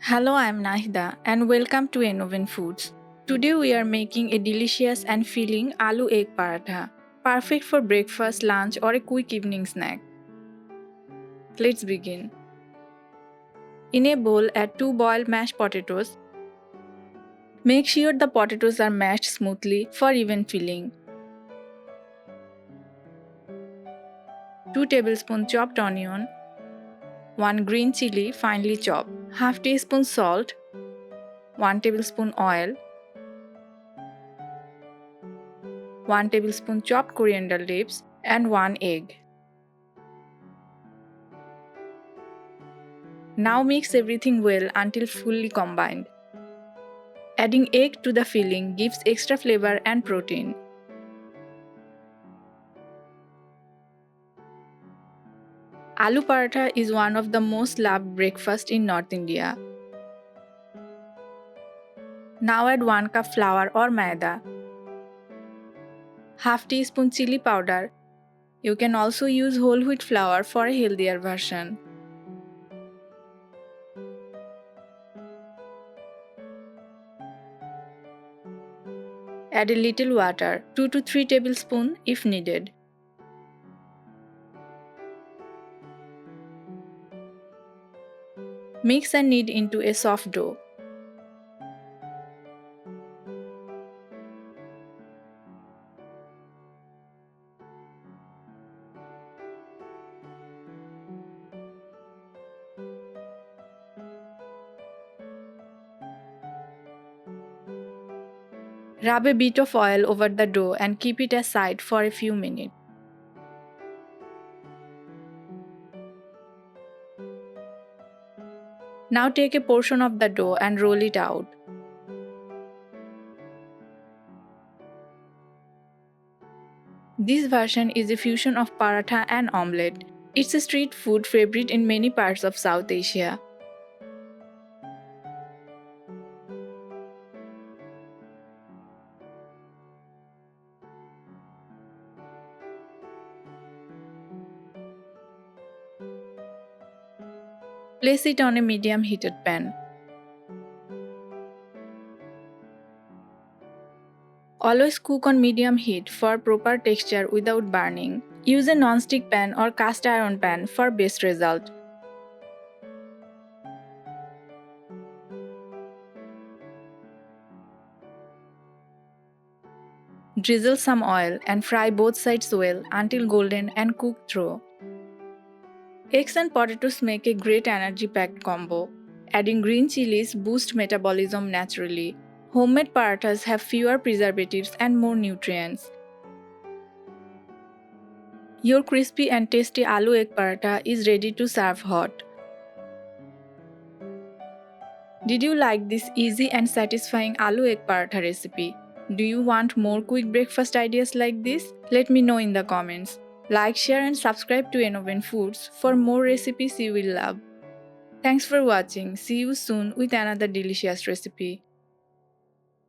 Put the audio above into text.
Hello, I am Nahida and welcome to Innoven Foods. Today we are making a delicious and filling aloo egg paratha, perfect for breakfast, lunch or a quick evening snack. Let's begin. In a bowl, add 2 boiled mashed potatoes. Make sure the potatoes are mashed smoothly for even filling. 2 tablespoons chopped onion, 1 green chili finely chopped, half teaspoon salt, 1 tablespoon oil, 1 tablespoon chopped coriander leaves and 1 egg. Now mix everything well until fully combined. Adding egg to the filling gives extra flavor and protein. Aloo paratha is one of the most loved breakfasts in North India. Now add 1 cup flour or maida, half teaspoon chili powder. You can also use whole wheat flour for a healthier version. Add a little water, 2 to 3 tablespoons if needed. Mix and knead into a soft dough. Rub a bit of oil over the dough and keep it aside for a few minutes. Now take a portion of the dough and roll it out. This version is a fusion of paratha and omelette. It's a street food favorite in many parts of South Asia. Place it on a medium heated pan. Always cook on medium heat for proper texture without burning. Use a non-stick pan or cast iron pan for best result. Drizzle some oil and fry both sides well until golden and cooked through. Eggs and potatoes make a great energy-packed combo. Adding green chilies boosts metabolism naturally. Homemade parathas have fewer preservatives and more nutrients. Your crispy and tasty aloo egg paratha is ready to serve hot. Did you like this easy and satisfying aloo egg paratha recipe? Do you want more quick breakfast ideas like this? Let me know in the comments. Like, share and subscribe to Innoven Foods for more recipes you will love. Thanks for watching. See you soon with another delicious recipe.